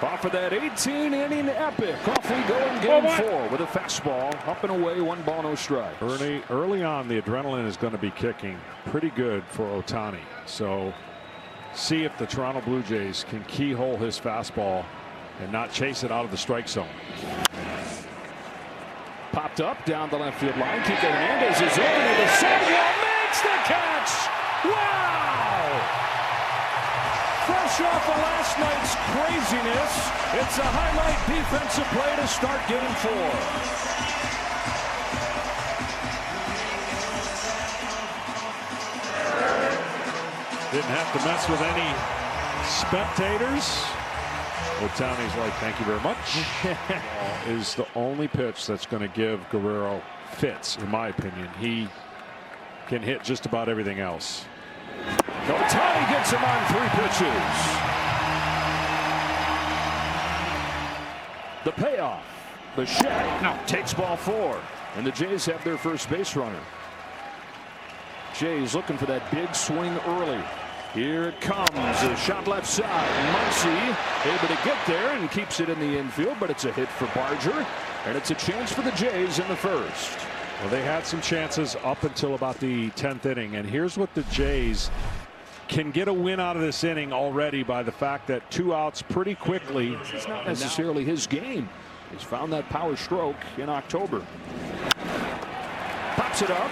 Off of that 18-inning epic. Off we go in game 4 with a fastball. Up and away, 1 ball, no strikes. Early on, the adrenaline is going to be kicking pretty good for Otani. So see if the Toronto Blue Jays can keyhole his fastball and not chase it out of the strike zone. Popped up down the left field line. Kike Hernandez is over to the sidewall. Makes the catch. Wow! Fresh off of last night's craziness, it's a highlight defensive play to start game 4. Didn't have to mess with any spectators. Otani's like, thank you very much. Is the only pitch that's going to give Guerrero fits, in my opinion. He can hit just about everything else. Otani gets him on 3 pitches. The payoff. Bichette takes ball 4. And the Jays have their first base runner. Jays looking for that big swing early. Here it comes. A shot left side. Muncy able to get there and keeps it in the infield, but it's a hit for Barger. And it's a chance for the Jays in the first. Well, they had some chances up until about the 10th inning. And here's what the Jays can get a win out of this inning already by the fact that 2 outs pretty quickly. It's not necessarily his game. He's found that power stroke in October. Pops it up.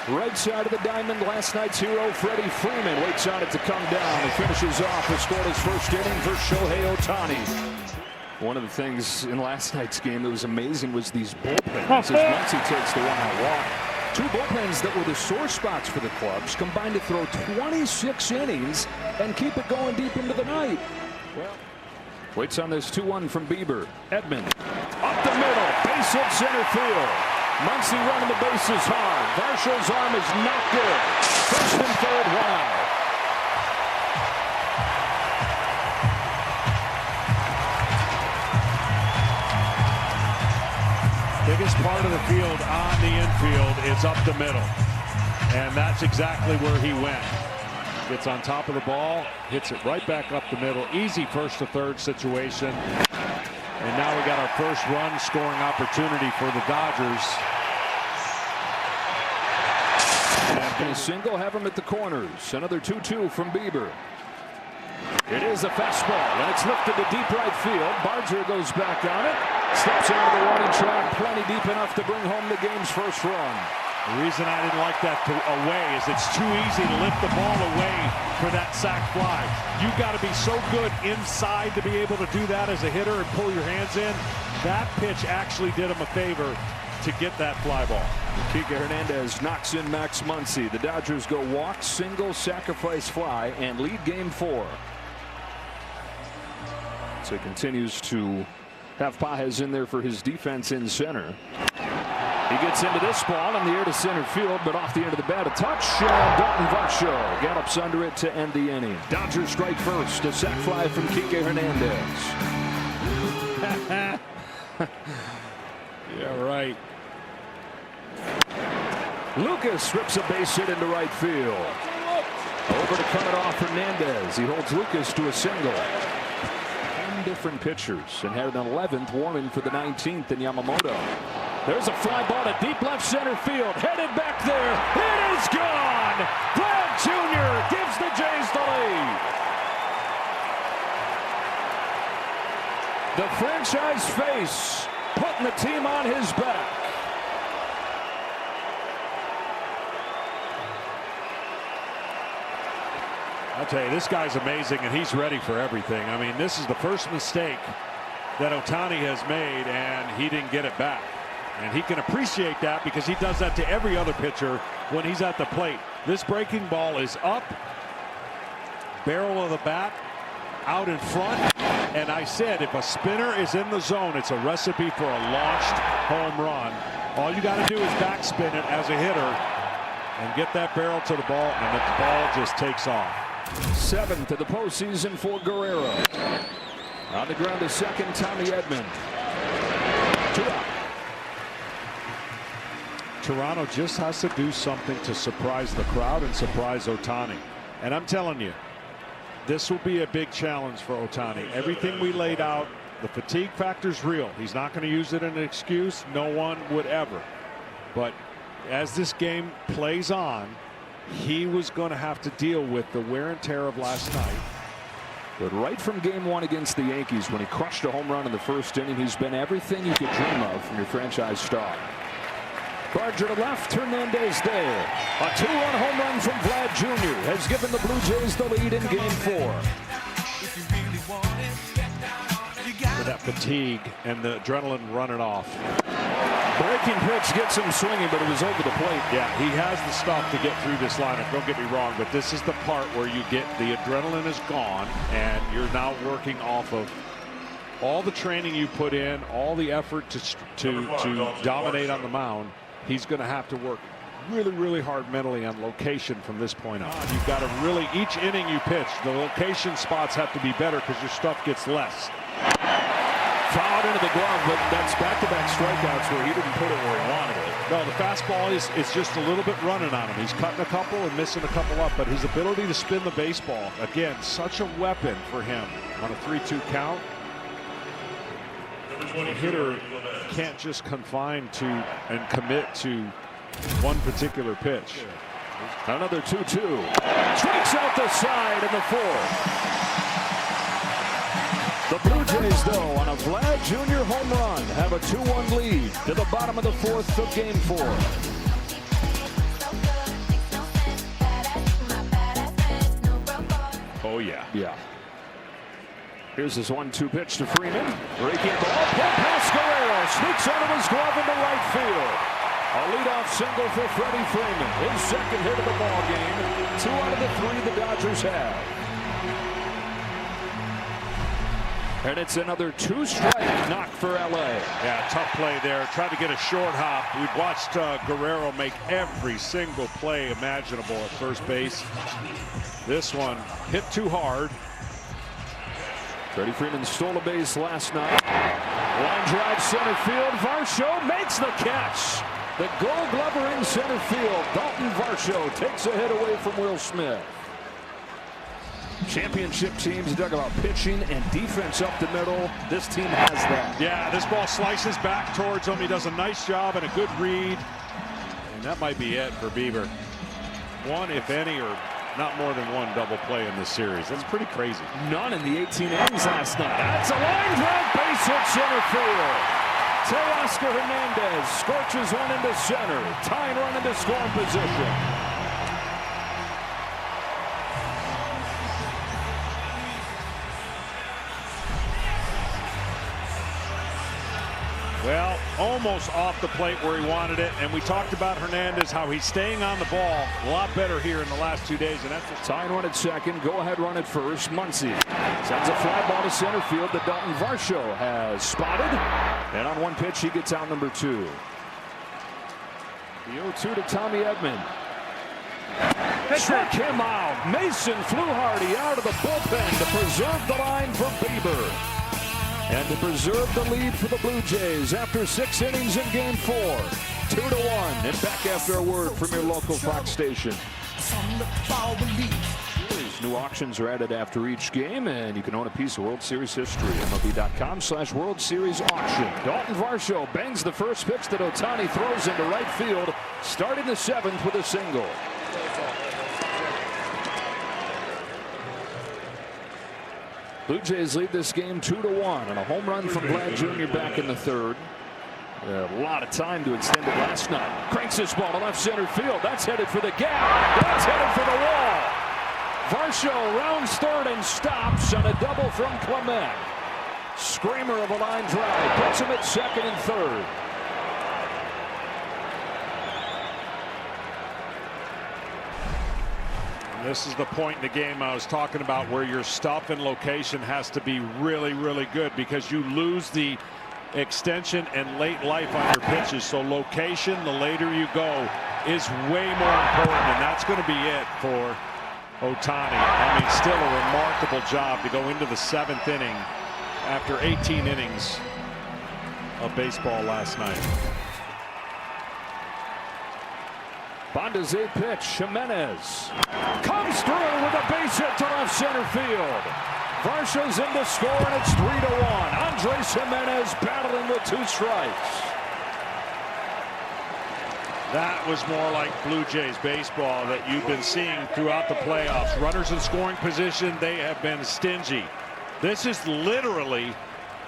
Right side of the diamond, last night's hero, Freddie Freeman, waits on it to come down. He finishes off and scored his first inning for Shohei Otani. One of the things in last night's game that was amazing was these bullpens. As Muncy takes the 1-out walk. 2 bullpens that were the sore spots for the clubs combined to throw 26 innings and keep it going deep into the night. Well, waits on this 2-1 from Bieber. Edman up the middle, base hit center field. Muncy running the bases hard. Varshall's arm is not good. First and third, 1 out. Biggest part of the field on the infield is up the middle. And that's exactly where he went. Gets on top of the ball, hits it right back up the middle. Easy first to third situation. And now we got our first run scoring opportunity for the Dodgers. And a single, have him at the corners. Another 2-2 from Bieber. It is a fastball, and it's lifted to deep right field. Barger goes back on it. Steps out of the warning track, plenty deep enough to bring home the game's first run. The reason I didn't like that away is it's too easy to lift the ball away for that sac fly. You've got to be so good inside to be able to do that as a hitter and pull your hands in. That pitch actually did him a favor to get that fly ball. Kike Hernandez knocks in Max Muncy. The Dodgers go walk, single, sacrifice fly, and lead game 4. So he continues to have Pages in there for his defense in center. He gets into this ball in the air to center field, but off the end of the bat, a touch. And Dalton Varsho gallops under it to end the inning. Dodgers strike first. A sac fly from Kike Hernandez. Yeah, right. Lucas rips a base hit into right field. Over to cut it off Hernandez. He holds Lucas to a single. 10 different pitchers and had an 11th warming for the 19th in Yamamoto. There's a fly ball to deep left center field. Headed back there. It is gone. Vlad Jr. gives the Jays the lead. The franchise face putting the team on his back. I'll tell you, this guy's amazing, and he's ready for everything. I mean, this is the first mistake that Otani has made, and he didn't get it back. And he can appreciate that because he does that to every other pitcher when he's at the plate. This breaking ball is up, barrel of the bat, out in front. And I said, if a spinner is in the zone, it's a recipe for a launched home run. All you got to do is backspin it as a hitter and get that barrel to the ball, and the ball just takes off. 7th of the postseason for Guerrero. On the ground, the second, Tommy Edman. 2 out. Toronto just has to do something to surprise the crowd and surprise Otani. And I'm telling you, this will be a big challenge for Otani. Everything we laid out, the fatigue factor's real. He's not going to use it as an excuse. No one would ever. But as this game plays on, he was going to have to deal with the wear and tear of last night. But right from game one against the Yankees, when he crushed a home run in the first inning, he's been everything you could dream of from your franchise star. Barger to left, Hernandez there. A two-run home run from Vlad Jr. has given the Blue Jays the lead in game 4. With that fatigue and the adrenaline running off. Breaking pitch gets him swinging, but it was over the plate. Yeah, he has the stuff to get through this lineup. Don't get me wrong, but this is the part where you get the adrenaline is gone, and you're now working off of all the training you put in, all the effort to dominate on the mound. He's going to have to work really, really hard mentally on location from this point on. You've got to really, each inning you pitch, the location spots have to be better because your stuff gets less. Fouled into the glove, but that's back-to-back strikeouts where he didn't put it where he wanted it. No, the fastball is just a little bit running on him. He's cutting a couple and missing a couple up, but his ability to spin the baseball, again, such a weapon for him on a 3-2 count. A hitter can't just confine to and commit to one particular pitch. Another 2-2. Strikes out the side in the 4th. The Blue Jays, though, on a Vlad Jr. home run, have a 2-1 lead to the bottom of the 4th of game 4. Oh, yeah. Yeah. Here's his 1-2 pitch to Freeman. Breaking ball, pull past Guerrero, sneaks out of his glove into right field. A leadoff single for Freddie Freeman, his second hit of the ball game. 2 out of the 3 the Dodgers have. And it's another 2-strike knock for LA. Yeah, tough play there. Tried to get a short hop. We've watched Guerrero make every single play imaginable at first base. This one hit too hard. Freddie Freeman stole a base last night. Line drive center field. Varsho makes the catch. The Gold Glover in center field. Dalton Varsho takes a hit away from Will Smith. Championship teams talk about pitching and defense up the middle. This team has that. Yeah, this ball slices back towards him. He does a nice job and a good read. And that might be it for Bieber. One, if any, or not more than one double play in this series. That's pretty crazy. None in the 18 innings last night. That's a line drive, base hit center field. Teoscar Hernandez scorches one into center. Tying run into scoring position. Well, almost off the plate where he wanted it, and we talked about Hernandez, how he's staying on the ball a lot better here in the last 2 days, and that's a tying run at second, go ahead run at first. Muncy sends a fly ball to center field that Dalton Varsho has spotted, and on one pitch he gets out number 2. The 0-2 to Tommy Edman. Struck him out. Mason Fluharty out of the bullpen to preserve the line for Bieber. And to preserve the lead for the Blue Jays after 6 innings in game 4. 2-1. And back after a word from your local Fox station. New auctions are added after each game, and you can own a piece of World Series history. MLB.com/World Series auction. Dalton Varsho bangs the first pitch that Otani throws into right field, starting the 7th with a single. Blue Jays lead this game 2-1, and a home run from Vlad Jr. back in the 3rd. A lot of time to extend it last night. Cranks this ball to left center field. That's headed for the gap. That's headed for the wall. Varsho rounds 3rd and stops on a double from Clement. Screamer of a line drive puts him at 2nd and 3rd. This is the point in the game I was talking about where your stuff and location has to be really, really good, because you lose the extension and late life on your pitches. So location, the later you go, is way more important, and that's going to be it for Otani. I mean, still a remarkable job to go into the 7th inning after 18 innings of baseball last night. Bonda's a pitch. Jimenez comes through with a base hit to left center field. Varsha's in to score, and it's 3-1. Andres Jimenez battling with 2 strikes. That was more like Blue Jays baseball that you've been seeing throughout the playoffs. Runners in scoring position, they have been stingy. This is literally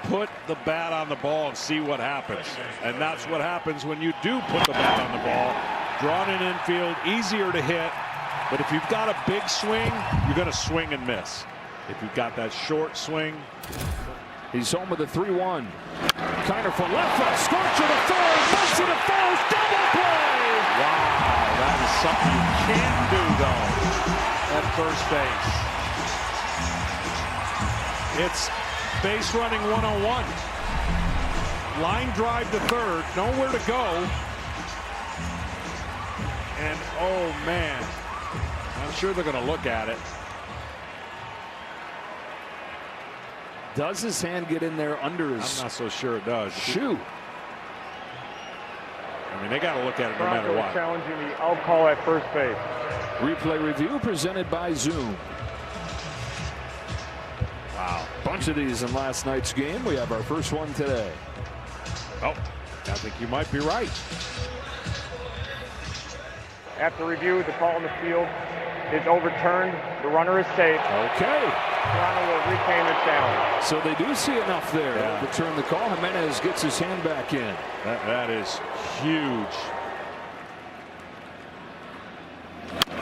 put the bat on the ball and see what happens. And that's what happens when you do put the bat on the ball. Drawn in infield, easier to hit. But if you've got a big swing, you're going to swing and miss. If you've got that short swing. He's home with a 3-1. Kiner for left foot, scorcher to third, Messi to first, double play! Wow, that is something you can't do, though, at first base. It's base running 101. Line drive to third, nowhere to go. And, oh, man, I'm sure they're going to look at it. Does his hand get in there under his... I'm not so sure it does. Shoe. I mean, they got to look at it no matter what. Challenging the out call at first base. Replay review presented by Zoom. Wow. Bunch of these in last night's game. We have our first one today. Oh, I think you might be right. After review, the call in the field is overturned. The runner is safe. Okay. Toronto will retain their challenge. So they do see enough there to overturn the call. Jimenez gets his hand back in. That is huge.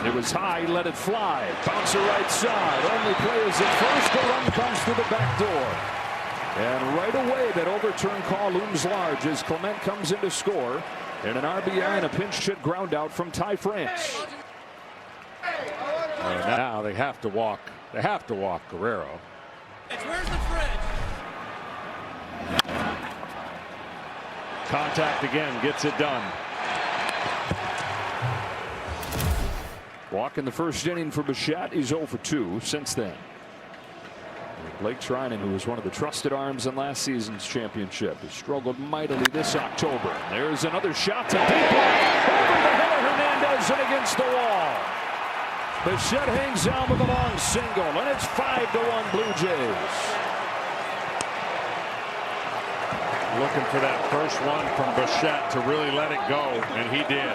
It was high, let it fly. Bouncer right side. Only play is at first. The run comes through the back door. And right away, that overturned call looms large as Clement comes in to score. And an RBI and a pinch hit ground out from Ty France. Now they have to walk. They have to walk Guerrero. Where's the fridge? Contact again, gets it done. Walk in the first inning for Bichette. He's 0 for 2 since then. Blake Trinan, who was one of the trusted arms in last season's championship, has struggled mightily this October. There's another shot to deep left. Over the head of Hernandez and against the wall. Bichette hangs down with a long single, and it's 5-1 Blue Jays. Looking for that first one from Bichette to really let it go, and he did.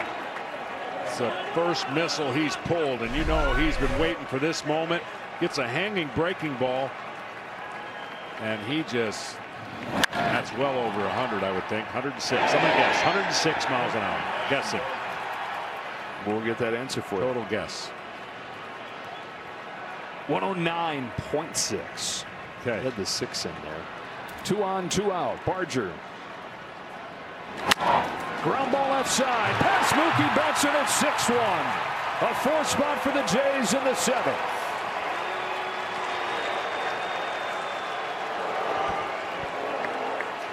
It's the first missile he's pulled, and you know he's been waiting for this moment. Gets a hanging breaking ball, and he just, that's well over 100, I would think. 106. I'm going to guess 106 miles an hour. Guessing. We'll get that answer for you. Total guess. 109.6. Okay. Had the 6 in there. 2 on, 2 out. Barger. Ground ball left side. Pass Mookie Betts, and it's 6-1. A 4th spot for the Jays in the 7th.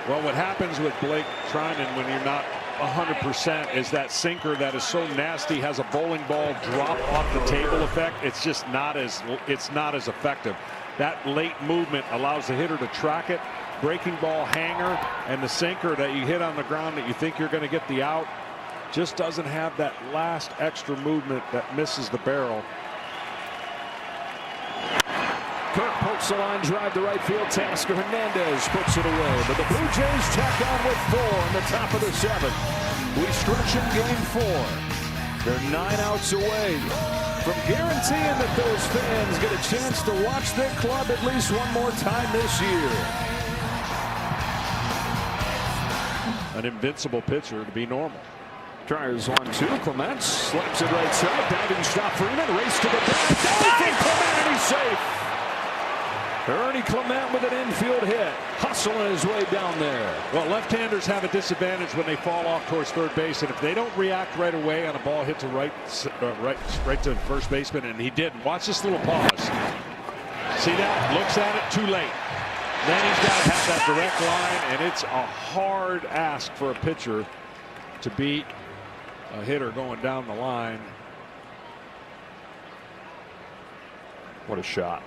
Well, what happens with Blake Trinan when you're not 100% is that sinker that is so nasty has a bowling ball drop off the table effect. It's just not as effective. That late movement allows the hitter to track it. Breaking ball hanger and the sinker that you hit on the ground that you think you're going to get the out just doesn't have that last extra movement that misses the barrel. Kirk pokes the line drive to right field. Tasker Hernandez puts it away. But the Blue Jays tack on with 4 in the top of the 7th. We stretch in game 4. They're 9 outs away from guaranteeing that those fans get a chance to watch their club at least one more time this year. An invincible pitcher to be normal. Tries 1-2. Clement slaps it right side. Diving stop. Freeman race to the bag. Diving Clement, and he's safe. Ernie Clement with an infield hit, hustling his way down there. Well, left-handers have a disadvantage when they fall off towards third base, and if they don't react right away on a ball hit to right to the first baseman, and he didn't. Watch this little pause. See that? Looks at it, too late. Then he's got to have that direct line, and it's a hard ask for a pitcher to beat a hitter going down the line. What a shot.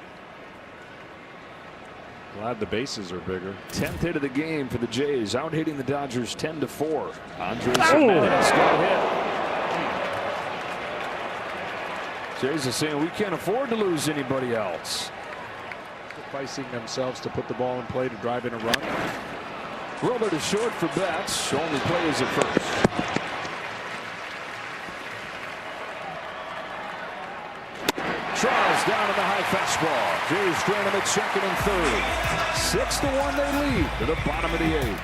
Glad the bases are bigger. 10th hit of the game for the Jays, out hitting the Dodgers 10-4. Andres Jimenez got hit. Jays are saying we can't afford to lose anybody else. Sacrificing themselves to put the ball in play to drive in a run. Robert is short for Betts. Only plays at first. Charles down in the high fastball. Jays train him at second and third. 6-1 they lead to the bottom of the eighth.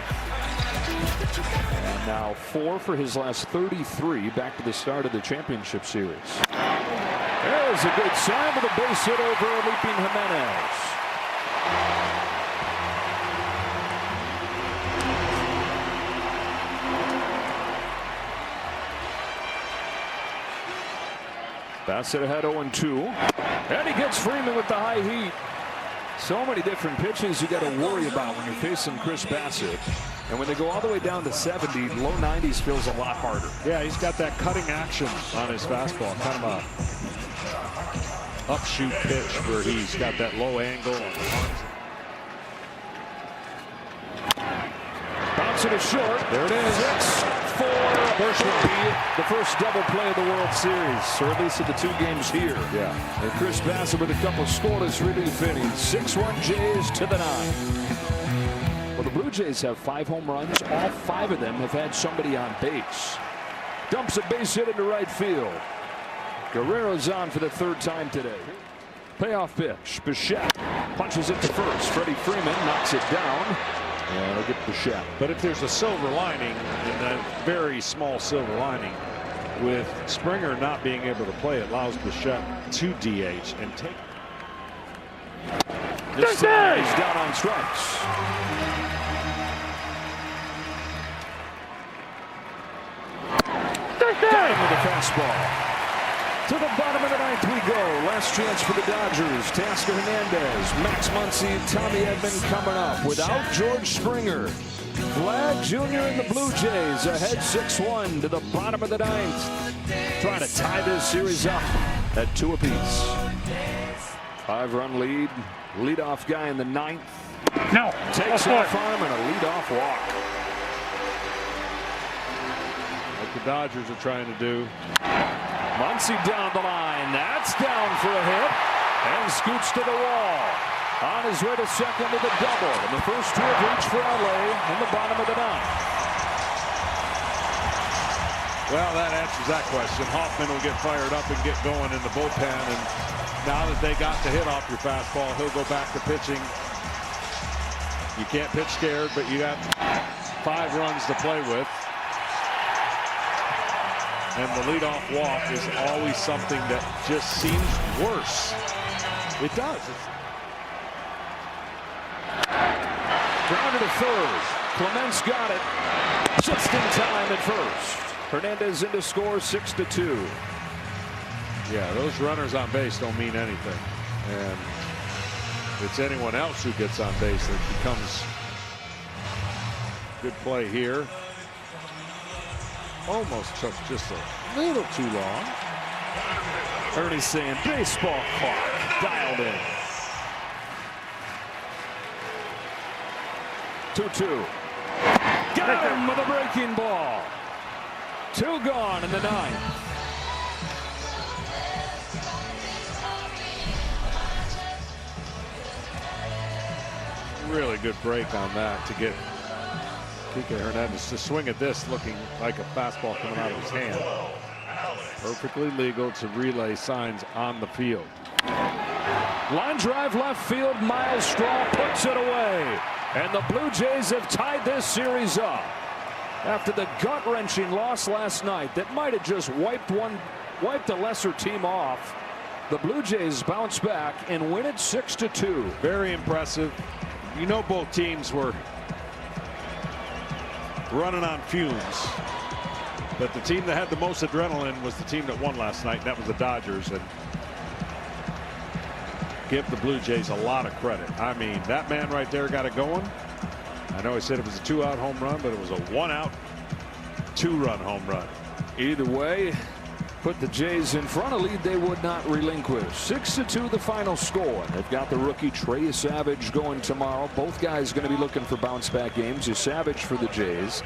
And now 4 for his last 33 back to the start of the championship series. There's a good sign with a base hit over a leaping Jimenez. Bassett ahead 0-2. And he gets Freeman with the high heat. So many different pitches you got to worry about when you're facing Chris Bassett. And when they go all the way down to 70, low 90s feels a lot harder. Yeah, he's got that cutting action on his fastball. Kind of a upshoot pitch where he's got that low angle. Bounce it short. There it is. 6-4. First would be the first double play of the World Series, or at least of the 2 games here. Yeah. And Chris Bassett with a couple scoreless relief innings. 6-1 Jays to the 9. Well, the Blue Jays have 5 home runs. All 5 of them have had somebody on base. Dumps a base hit into right field. Guerrero's on for the 3rd time today. Payoff pitch. Bichette punches it to first. Freddie Freeman knocks it down. And he'll get Bichette. But if there's a silver lining, in that very small silver lining, with Springer not being able to play, it allows Bichette to DH and take. This time he's down on strikes. Down with a fastball. To the bottom of the 9th we go. Last chance for the Dodgers. Tasker Hernandez, Max Muncy, Tommy Edman coming up without George Springer. Vlad Jr. and the Blue Jays ahead 6-1 to the bottom of the 9th. Trying to tie this series up at 2 apiece. 5-run lead. Leadoff guy in the 9th. No. Takes off arm and a leadoff walk. Like the Dodgers are trying to do. Muncy down the line. That's down for a hit. And scoots to the wall. On his way to second with a double. And the first 2 have reached for LA in the bottom of the 9th. Well, that answers that question. Hoffman will get fired up and get going in the bullpen. And now that they got the hit off your fastball, he'll go back to pitching. You can't pitch scared, but you got 5 runs to play with. And the leadoff walk is always something that just seems worse. It does. Grounded to third. Clements got it. Just in time at first. Hernandez in to score 6-2. Yeah, those runners on base don't mean anything. And it's anyone else who gets on base that becomes good play here. Almost took just a little too long. Ernie's saying baseball clock dialed in. 2-2. Got him with a breaking ball. 2 gone in the 9th. Really good break on that to get Kike Hernandez to swing at this looking like a fastball coming out of his hand. Perfectly legal to relay signs on the field. Line drive left field. Miles Straw puts it away. And the Blue Jays have tied this series up. After the gut-wrenching loss last night that might have just wiped a lesser team off, the Blue Jays bounce back and win it 6-2. Very impressive. You know, both teams were running on fumes, but the team that had the most adrenaline was the team that won last night, and that was the Dodgers. And give the Blue Jays a lot of credit. I mean, that man right there got it going. I know he said it was a 2-out home run, but it was a 1-out 2-run home run. Either way, put the Jays in front. A lead they would not relinquish. 6-2 the final score. They've got the rookie Trey Savage going tomorrow. Both guys going to be looking for bounce back games. Savage for the Jays,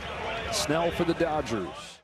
Snell for the Dodgers.